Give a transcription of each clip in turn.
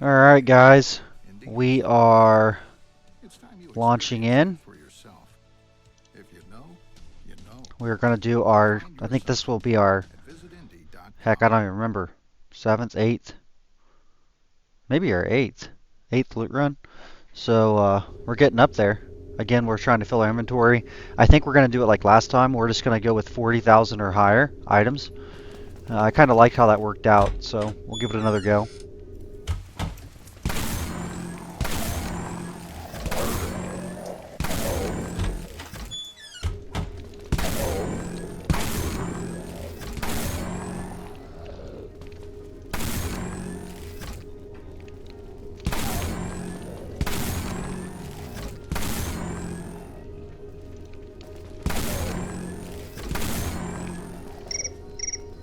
Alright guys, we are launching in. We're going to do our, I think this will be our, heck, I don't even remember, 7th, 8th, maybe our 8th loot run. So we're getting up there. Again, we're trying to fill our inventory. I think we're going to do it like last time. We're just going to go with 40,000 or higher items. I kind of like how that worked out, so we'll give it another go.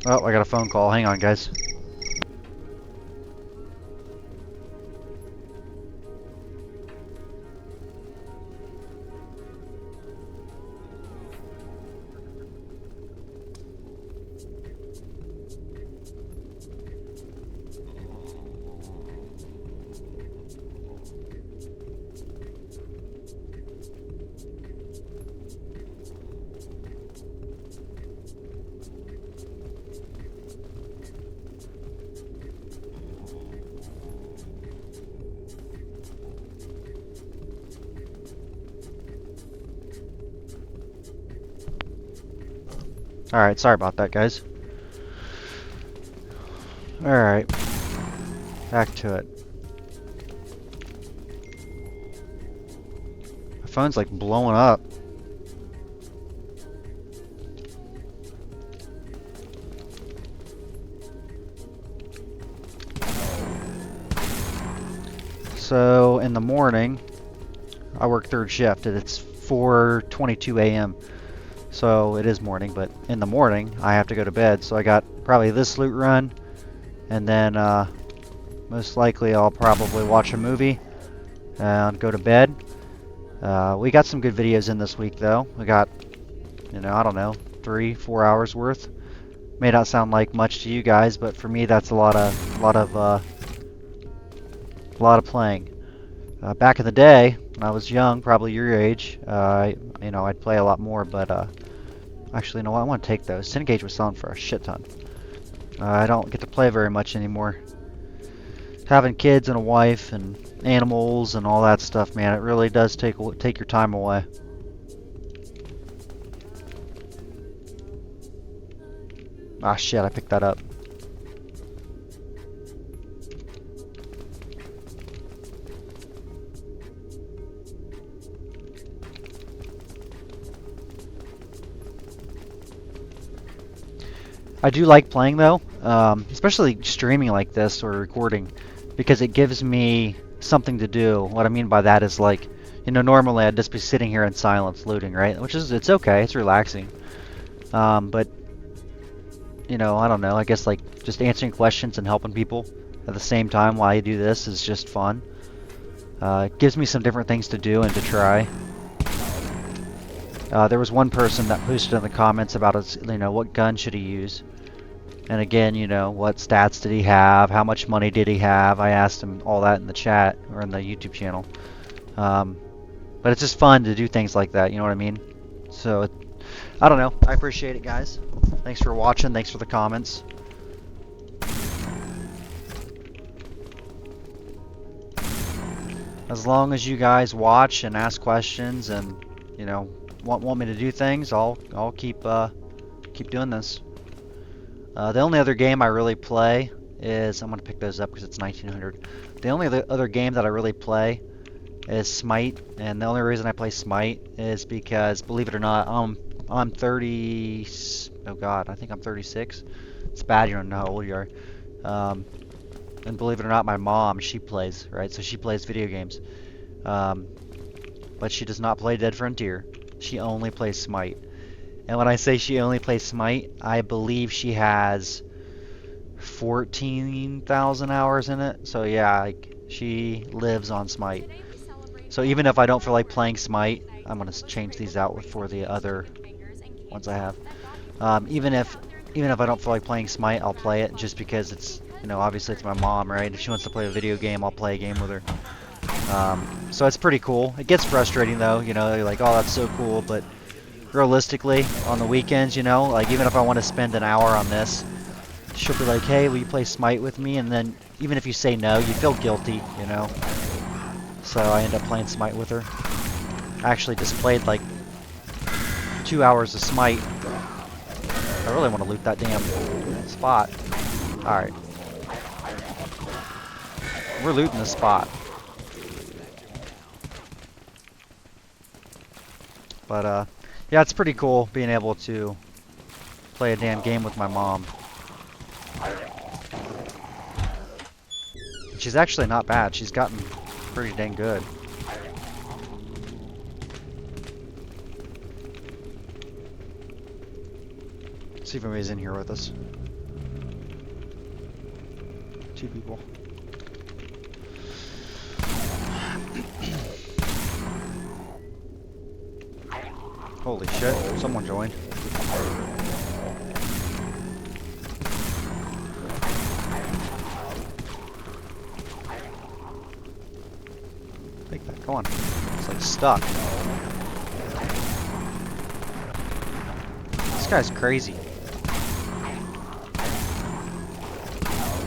Oh, I got a phone call. Hang on, guys. Alright, sorry about that, guys. Alright, back to it. My phone's like blowing up. So, in the morning, I work third shift, and it's 4:22 a.m. So it is morning, but in the morning I have to go to bed. So I got probably this loot run, and then most likely I'll probably watch a movie and go to bed. We got some good videos in this week, though. We got, I don't know, 3-4 hours worth. May not sound like much to you guys, but for me that's a lot of playing. Back in the day, when I was young, probably your age, I'd play a lot more, but actually, you know what? I want to take those. Cengage was selling for a shit ton. I don't get to play very much anymore. Having kids and a wife and animals and all that stuff, man, it really does take your time away. Ah, shit, I picked that up. I do like playing though, especially streaming like this or recording, because it gives me something to do. What I mean by that is like, normally I'd just be sitting here in silence looting, right? It's okay, it's relaxing. But, I don't know, I guess like just answering questions and helping people at the same time while I do this is just fun. It gives me some different things to do and to try. There was one person that posted in the comments about what gun should he use. And again, what stats did he have? How much money did he have? I asked him all that in the chat or in the YouTube channel. But it's just fun to do things like that, you know what I mean? So, I don't know. I appreciate it, guys. Thanks for watching. Thanks for the comments. As long as you guys watch and ask questions and, want me to do things, I'll keep doing this. The only other game I really play is, I'm going to pick those up because it's 1900. The only other game that I really play is Smite, and the only reason I play Smite is because, believe it or not, I'm 30, oh god, I think I'm 36. It's bad you don't know how old you are. And believe it or not, my mom, she plays, right? So she plays video games. But she does not play Dead Frontier. She only plays Smite. And when I say she only plays Smite, I believe she has 14,000 hours in it. So yeah, like, she lives on Smite. So even if I don't feel like playing Smite, I'm going to change these out for the other ones I have. Even if I don't feel like playing Smite, I'll play it just because it's, you know, obviously it's my mom, right? If she wants to play a video game, I'll play a game with her. So it's pretty cool. It gets frustrating though, you know, you're like, oh, that's so cool, but realistically, on the weekends, you know, like even if I want to spend an hour on this, she'll be like, hey, will you play Smite with me? And then even if you say no, you feel guilty, you know. So I end up playing Smite with her. I actually just played like 2 hours of Smite. I really want to loot that damn spot. Alright. We're looting the spot. But, yeah, it's pretty cool being able to play a damn game with my mom. She's actually not bad. She's gotten pretty dang good. Let's see if anybody's in here with us. 2 people. Holy shit, someone joined. Take that, go on. It's like stuck. This guy's crazy.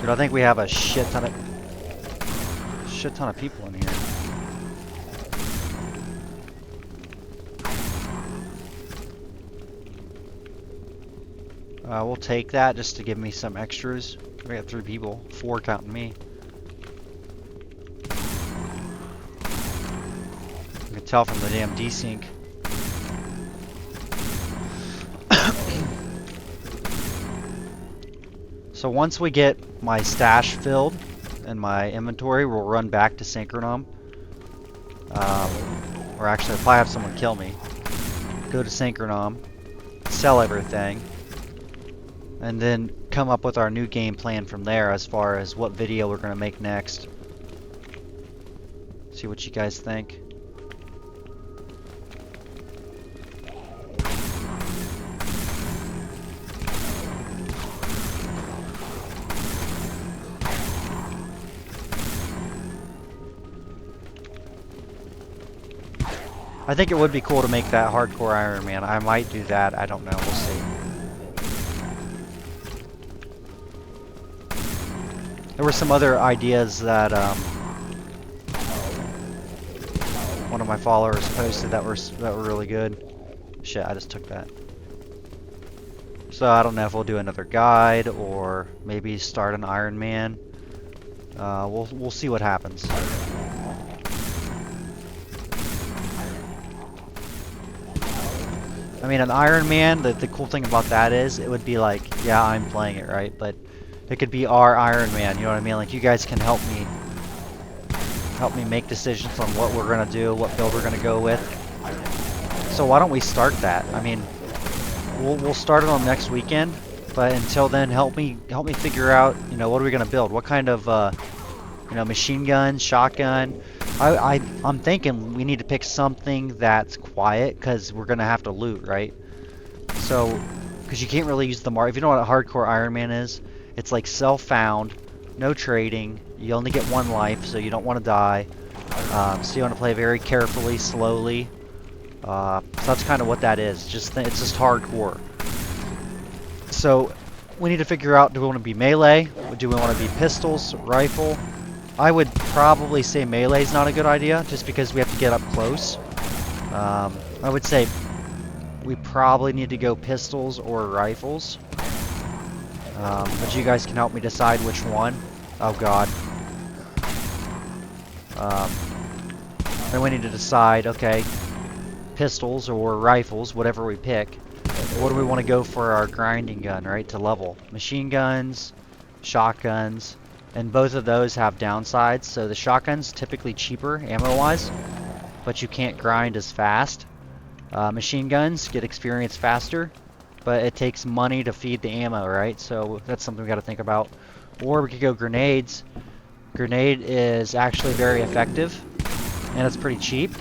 Dude, I think we have a shit ton of people in here. We'll take that just to give me some extras. We got 3 people, 4 counting me. You can tell from the damn desync. So once we get my stash filled and my inventory, we'll run back to Synchronom. Or actually, if I have someone kill me, go to Synchronom, sell everything, and then come up with our new game plan from there as far as what video we're going to make next. See what you guys think. I think it would be cool to make that hardcore Iron Man. I might do that. I don't know. We'll see. There were some other ideas that one of my followers posted that were really good. Shit, I just took that. So I don't know if we'll do another guide or maybe start an Iron Man. We'll see what happens. I mean, an Iron Man, the cool thing about that is, it would be like, yeah, I'm playing it, right? But it could be our Iron Man, you know what I mean? Like, you guys can help me make decisions on what we're gonna do, what build we're gonna go with. So why don't we start that? I mean, we'll start it on next weekend, but until then, help me figure out, you know, what are we gonna build? What kind of, you know, machine gun, shotgun? I'm thinking we need to pick something that's quiet because we're gonna have to loot, right? So, because you can't really use the mark. If you know what a hardcore Iron Man is, it's like self-found, no trading. You only get 1 life, so you don't want to die. So you want to play very carefully, slowly. So that's kind of what that is. It's just hardcore. So we need to figure out: do we want to be melee? Do we want to be pistols, rifle? I would probably say melee is not a good idea, just because we have to get up close. I would say we probably need to go pistols or rifles. But you guys can help me decide which one. Oh god. Then we need to decide, okay, pistols or rifles, whatever we pick. What do we want to go for our grinding gun, right, to level? Machine guns, shotguns. And both of those have downsides. So the shotgun's typically cheaper ammo-wise, but you can't grind as fast. Machine guns get experience faster, but it takes money to feed the ammo, right? So that's something we got to think about. Or we could go grenades. Grenade is actually very effective, and it's pretty cheap.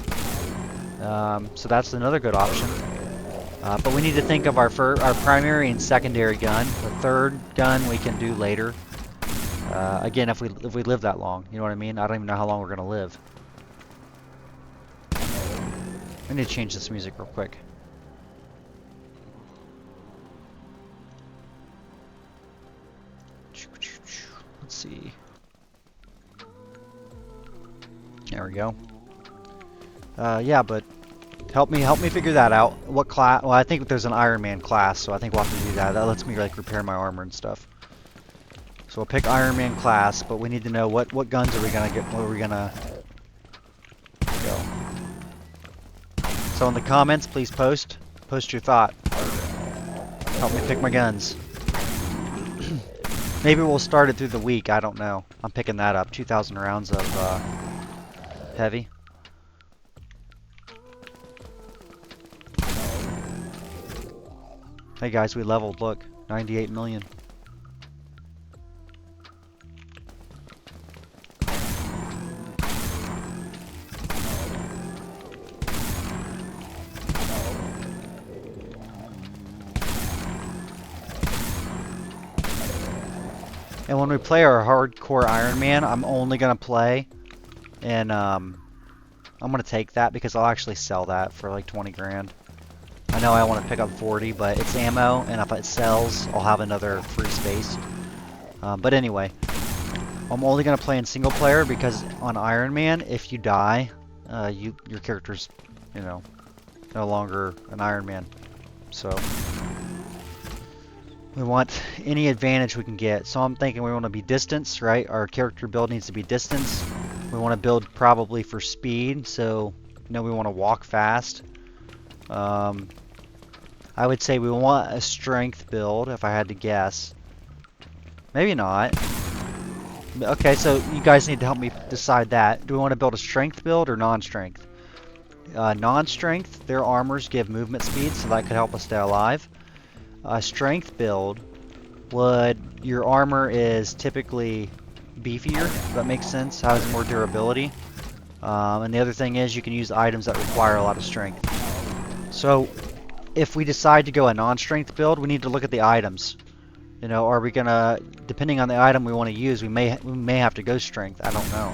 So that's another good option. But we need to think of our primary and secondary gun. The third gun we can do later. Again, if we live that long, you know what I mean? I don't even know how long we're gonna live. I need to change this music real quick. Let's see. There we go. Yeah, but help me figure that out. What class? Well, I think there's an Iron Man class, so I think we'll have to do that. That lets me like repair my armor and stuff. So we'll pick Iron Man class, but we need to know what guns are we gonna get? Where are we gonna go? So in the comments, please post your thought. Help me pick my guns. Maybe we'll start it through the week. I don't know. I'm picking that up. 2,000 rounds of heavy. Hey guys, we leveled. Look, 98 million. And when we play our hardcore Iron Man, I'm only gonna play, and I'm gonna take that because I'll actually sell that for like 20 grand. I know I want to pick up 40, but it's ammo, and if it sells, I'll have another free space. But anyway, I'm only gonna play in single player because on Iron Man, if you die, your character's, you know, no longer an Iron Man. So we want any advantage we can get. So I'm thinking we want to be distance, right? Our character build needs to be distance. We want to build probably for speed, so you know we want to walk fast. I would say we want a strength build if I had to guess. Maybe not. Okay, so you guys need to help me decide that. Do we want to build a strength build or non-strength? Non-strength, their armors give movement speed, so that could help us stay alive. A strength build your armor is typically beefier, if that makes sense, has more durability. And the other thing is you can use items that require a lot of strength. So if we decide to go a non-strength build, we need to look at the items. You know, are we gonna, depending on the item we want to use, we may have to go strength. I don't know.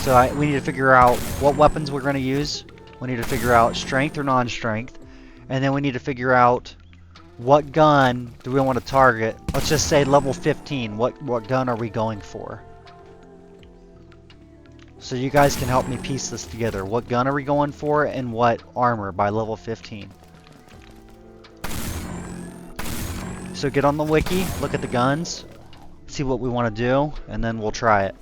So we need to figure out what weapons we're going to use. We need to figure out strength or non-strength. And then we need to figure out what gun do we want to target. Let's just say level 15. What gun are we going for? So you guys can help me piece this together. What gun are we going for and what armor by level 15? So get on the wiki, look at the guns, see what we want to do, and then we'll try it.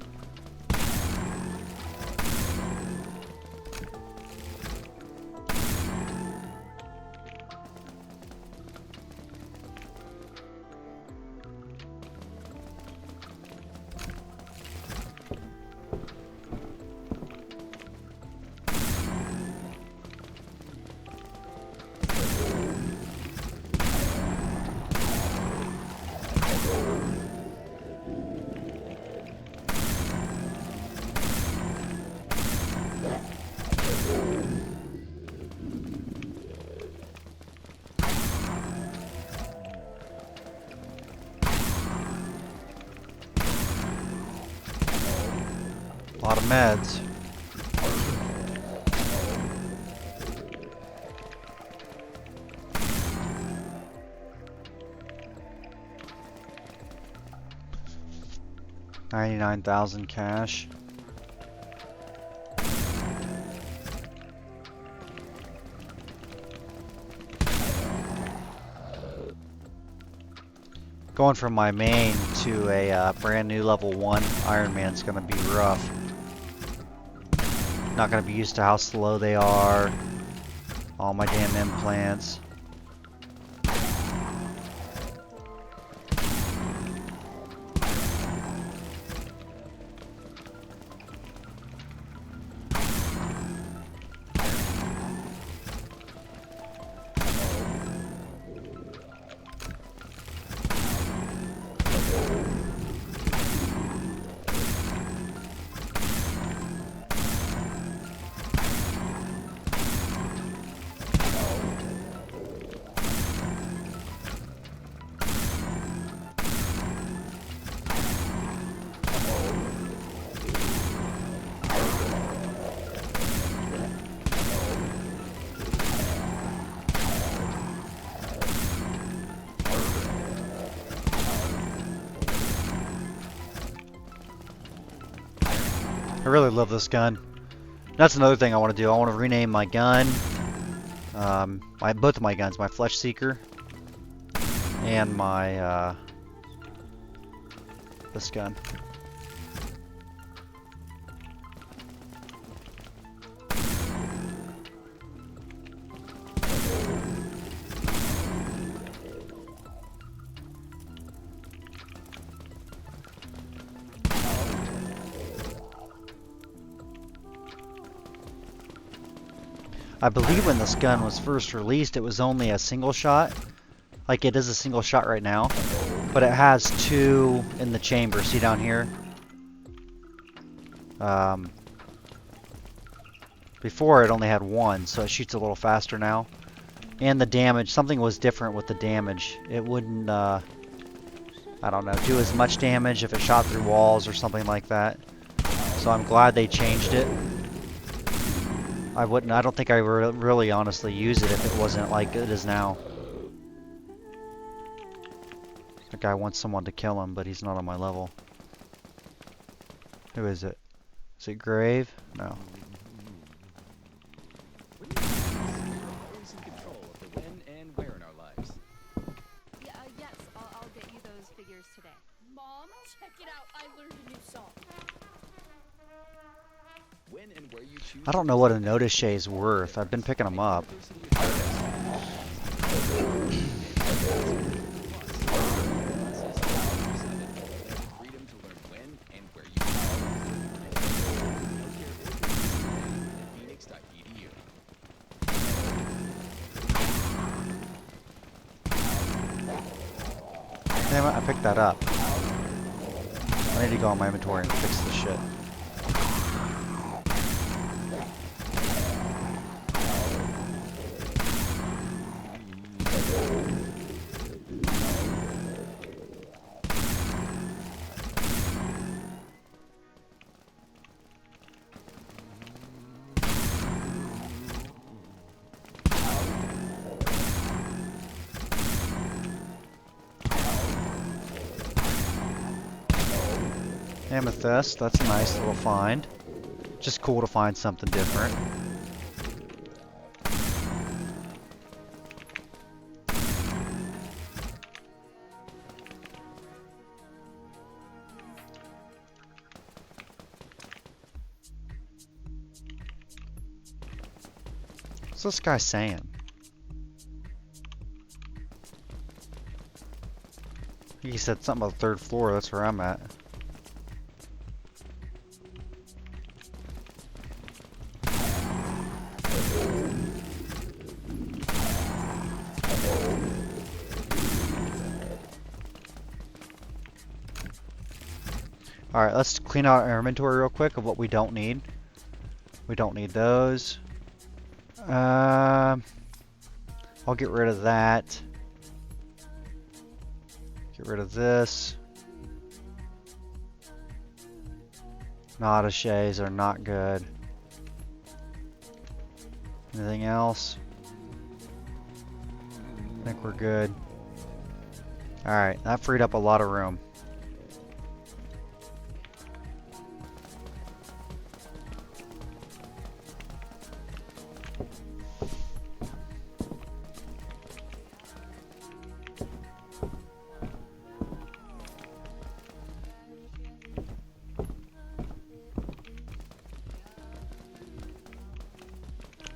A lot of meds. $99,000 cash. Going from my main to a brand new level 1 Iron Man's gonna be rough. Not gonna be used to how slow they are. All my damn implants. I really love this gun. That's another thing I want to do. I want to rename my gun. Both of my guns, my Flesh Seeker and my this gun. I believe when this gun was first released, it was only a single shot. Like it is a single shot right now, but it has 2 in the chamber. See down here? Before it only had 1, so it shoots a little faster now. And the damage, something was different with the damage. It wouldn't, I don't know, do as much damage if it shot through walls or something like that. So I'm glad they changed it. I don't think I would really honestly use it if it wasn't like it is now. The guy wants someone to kill him, but he's not on my level. Who is it? Is it Grave? No. Yes, I'll get you those figures today. Mom, check it out. I learned a new song. When and where you choose. I don't know what a notice is worth. I've been picking them up. Freedom to learn when and where you Phoenix.edu. Damn it, I picked that up. I need to go in my inventory and fix this shit. Amethyst, that's a nice little find. Just cool to find something different. What's this guy saying? He said something about the 3rd floor, that's where I'm at. Alright, let's clean out our inventory real quick of what we don't need. We don't need those. I'll get rid of that. Get rid of this. Attaches are not good. Anything else? I think we're good. Alright, that freed up a lot of room.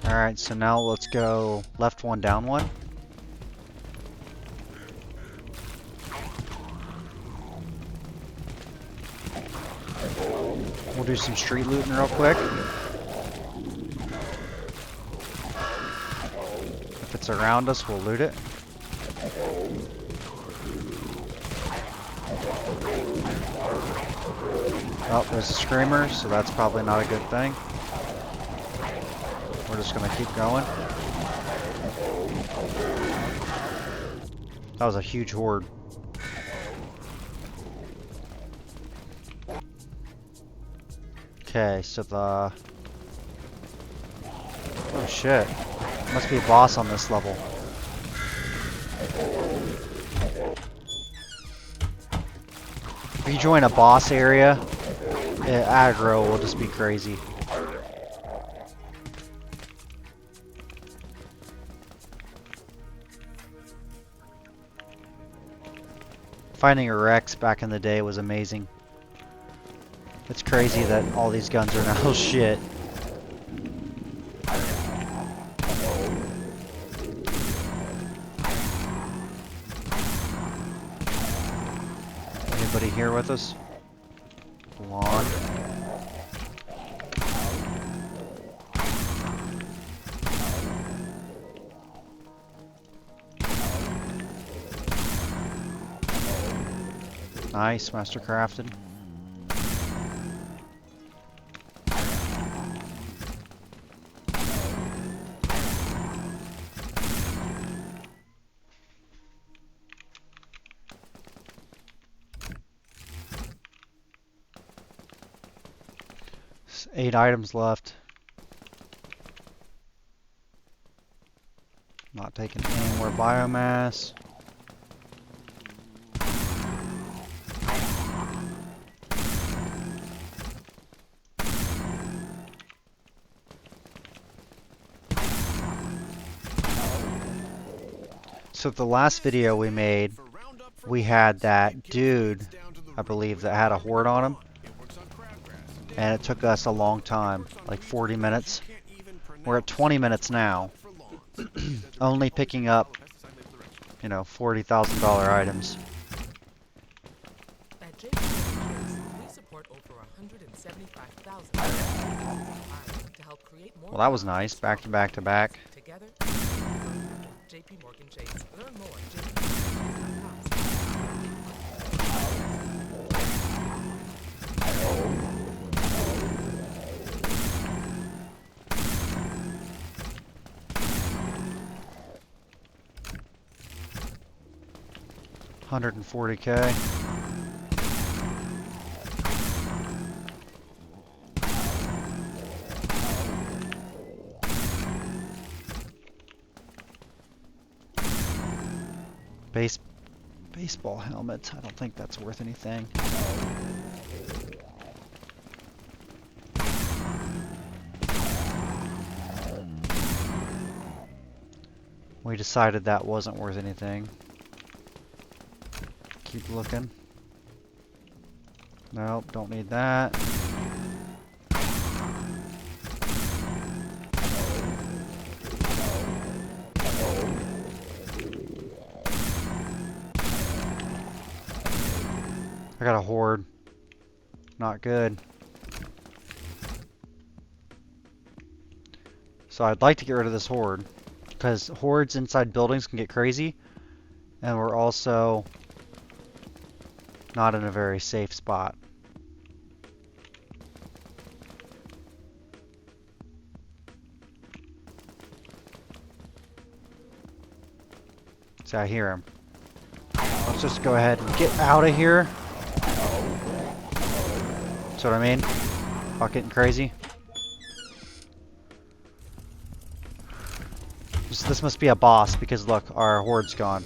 Alright, so now let's go left 1, down 1. We'll do some street looting real quick. If it's around us, we'll loot it. Oh, there's a screamer, so that's probably not a good thing. We're just gonna keep going. That was a huge horde. Okay, so the... Oh shit. Must be a boss on this level. If you join a boss area, aggro will just be crazy. Finding a Rex back in the day was amazing. It's crazy that all these guns are now shit. Anybody here with us? Blonde. Nice, Master Crafted. There's 8 items left. Not taking any more biomass. So the last video we made, we had that dude, I believe, that had a horde on him. And it took us a long time, like 40 minutes. We're at 20 minutes now. Only picking up, you know, $40,000 items. At JP, we support over 175,000 to help create more. Well, that was nice. Back to back to back. Together, JP Morgan Chase. Learn more at jpmorganchase.com. 140K. Baseball helmets. I don't think that's worth anything. We decided that wasn't worth anything. Keep looking. Nope, don't need that. I got a horde. Not good. So I'd like to get rid of this horde, because hordes inside buildings can get crazy, and we're also not in a very safe spot. See, I hear him. Let's just go ahead and get out of here. See what I mean? About getting crazy. This must be a boss, because look, our horde's gone.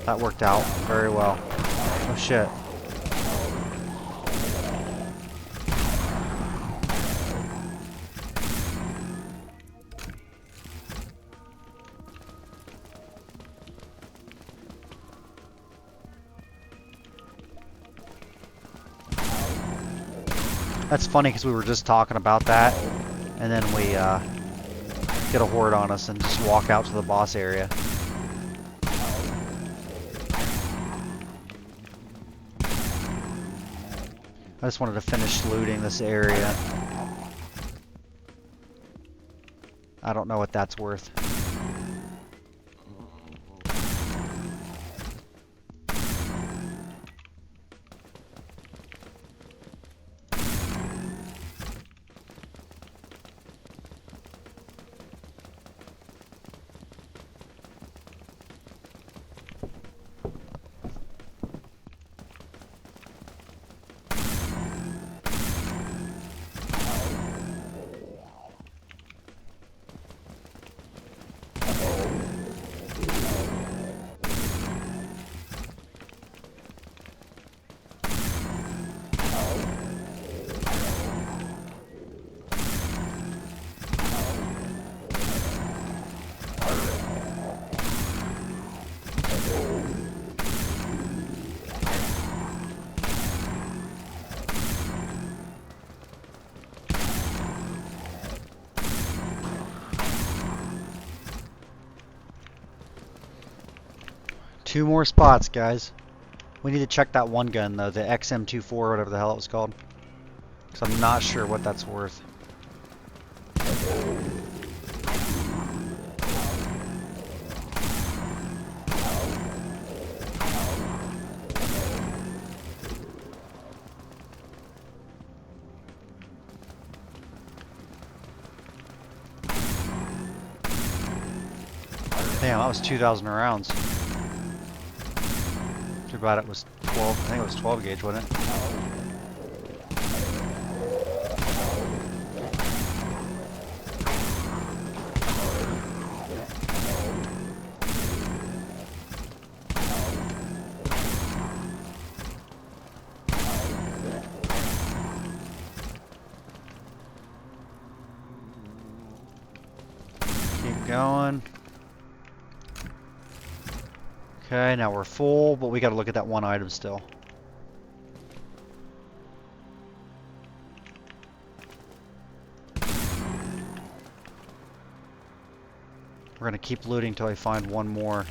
That worked out very well. Oh shit. That's funny because we were just talking about that, and then we get a horde on us and just walk out to the boss area. I just wanted to finish looting this area. I don't know what that's worth. 2 more spots, guys. We need to check that one gun, though, the XM24, whatever the hell it was called. Because I'm not sure what that's worth. Damn, that was 2,000 rounds. Too bad it was 12. I think it was 12 gauge, wasn't it? Keep going. Okay, now we're full, but we gotta look at that one item still. We're gonna keep looting till I find one more.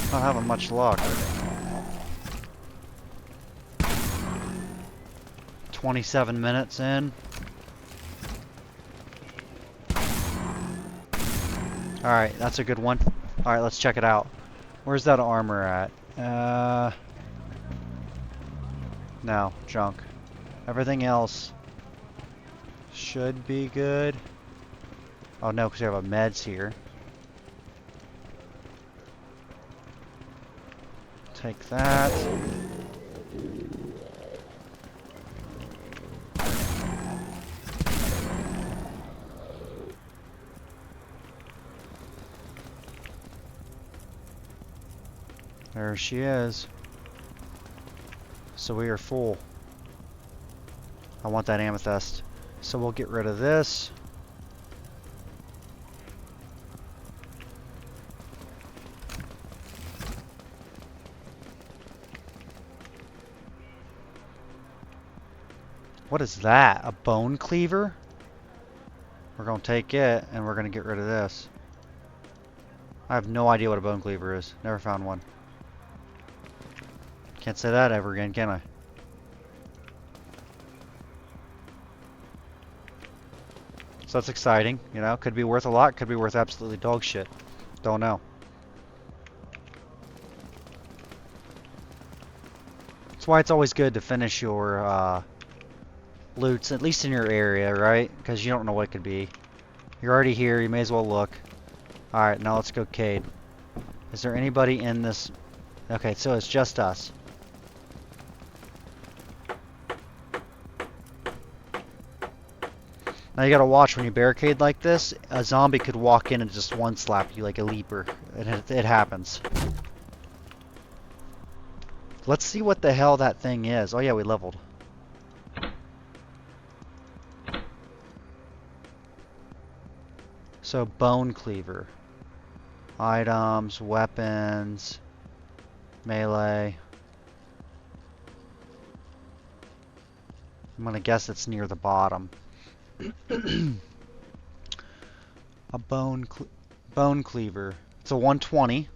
Not having much luck. 27 minutes in. Alright, that's a good one. Alright, let's check it out. Where's that armor at? No, junk. Everything else should be good. Oh no, because we have a meds here. Take that. There she is. So we are full. I want that amethyst. So we'll get rid of this. What is that? A bone cleaver? We're going to take it and we're going to get rid of this. I have no idea what a bone cleaver is. Never found one. Can't say that ever again, can I? So that's exciting, you know, could be worth a lot, could be worth absolutely dog shit. Don't know. That's why it's always good to finish your loots, at least in your area, right? Because you don't know what it could be. You're already here, you may as well look. Alright, now let's go Cade. Is there anybody in this? Okay, so it's just us. Now you gotta watch when you barricade like this, a zombie could walk in and just one slap you like a leaper. It happens. Let's see what the hell that thing is. Oh yeah, we leveled. So bone cleaver. Items, weapons, melee. I'm gonna guess it's near the bottom. A bone cleaver. It's a 120.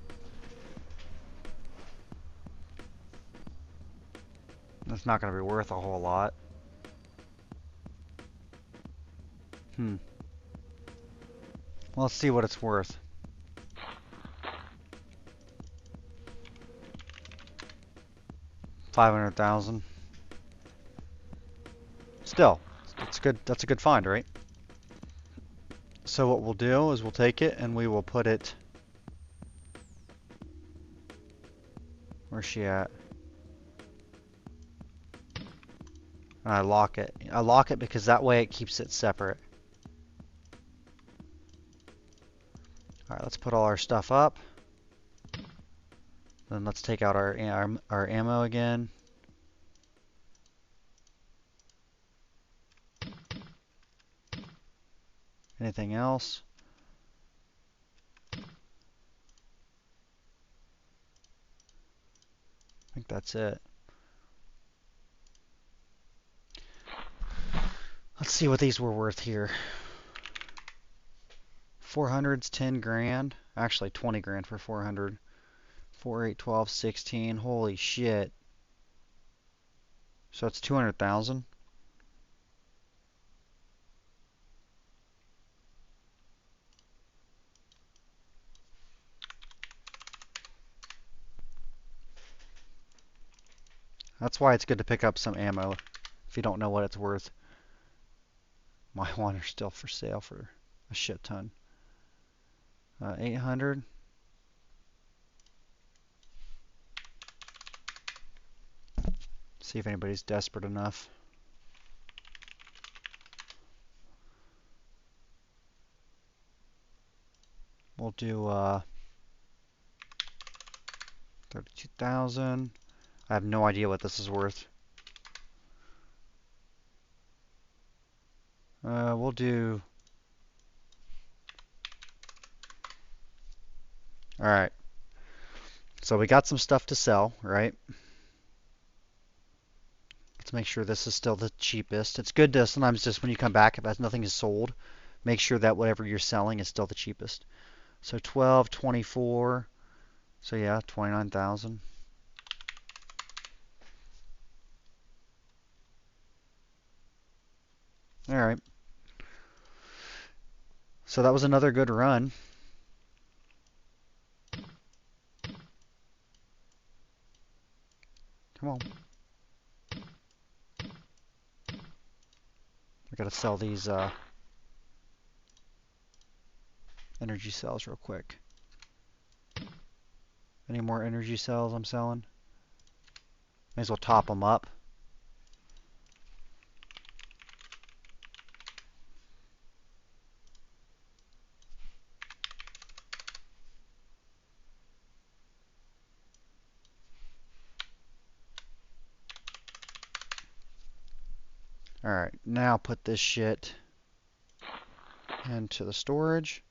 That's not going to be worth a whole lot. Well, let's see what it's worth. $500,000. Still. That's good. That's a good find, right? So what we'll do is we'll take it and we will put it. Where's she at? And I lock it. I lock it because that way it keeps it separate. Alright, let's put all our stuff up. Then let's take out our ammo again. Anything else? I think that's it. Let's see what these were worth here. 400's 10 grand. Actually, 20 grand for 400. 4, 8, 12, 16. Holy shit. So it's 200,000. That's why it's good to pick up some ammo if you don't know what it's worth. My one are still for sale for a shit ton. 800. See if anybody's desperate enough. We'll do 32,000. I have no idea what this is worth. We'll do. All right. So we got some stuff to sell, right? Let's make sure this is still the cheapest. It's good to sometimes just when you come back, if nothing is sold, make sure that whatever you're selling is still the cheapest. So 12, 24. So yeah, 29,000. All right. So that was another good run. Come on. We gotta sell these energy cells real quick. Any more energy cells I'm selling? May as well top them up. Alright, now put this shit into the storage.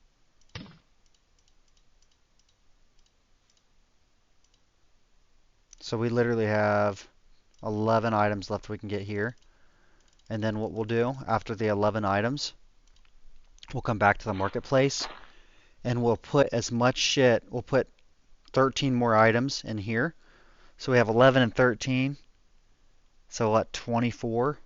So we literally have 11 items left we can get here. And then what we'll do after the 11 items, we'll come back to the marketplace and we'll put as much shit, we'll put 13 more items in here. So we have 11 and 13. So what, 24?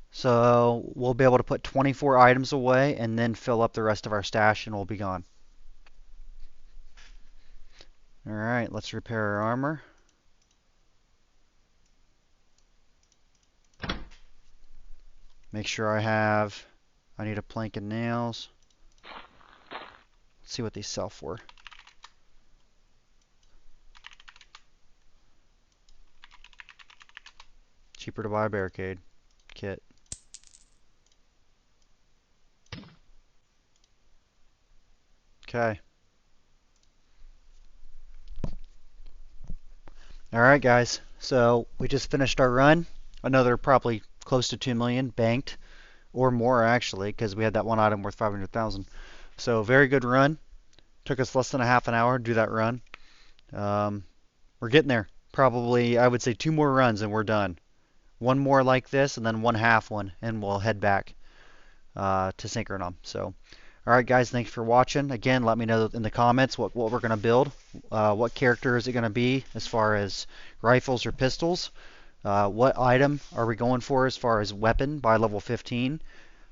So we'll be able to put 24 items away and then fill up the rest of our stash and we'll be gone. Alright, let's repair our armor. Make sure I need a plank and nails. Let's see what these sell for. Cheaper to buy a barricade kit. Okay. Alright guys, so we just finished our run. Another probably close to 2 million banked, or more actually, because we had that one item worth 500,000. So very good run. Took us less than a half an hour to do that run. We're getting there. Probably, I would say 2 more runs and we're done. One more like this and then one half one, and we'll head back to Synchronom. So, alright guys, thanks for watching. Again, let me know in the comments what we're going to build. What character is it going to be as far as rifles or pistols? What item are we going for as far as weapon by level 15?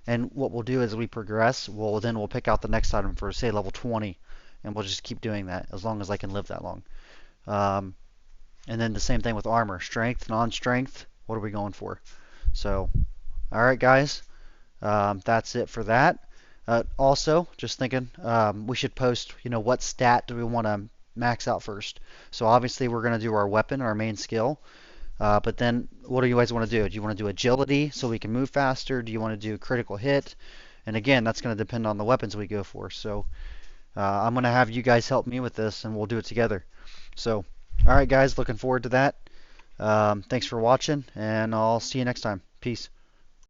And what we'll do as we progress, we'll pick out the next item for, say, level 20. And we'll just keep doing that as long as I can live that long. And then the same thing with armor. Strength, non-strength, what are we going for? So, alright guys, that's it for that. Also, just thinking, we should post, what stat do we want to max out first. So obviously we're going to do our weapon, our main skill. But then what do you guys want to do? Do you want to do agility so we can move faster? Do you want to do critical hit? And again, that's going to depend on the weapons we go for. So I'm going to have you guys help me with this and we'll do it together. So, alright guys, looking forward to that. Thanks for watching and I'll see you next time. Peace.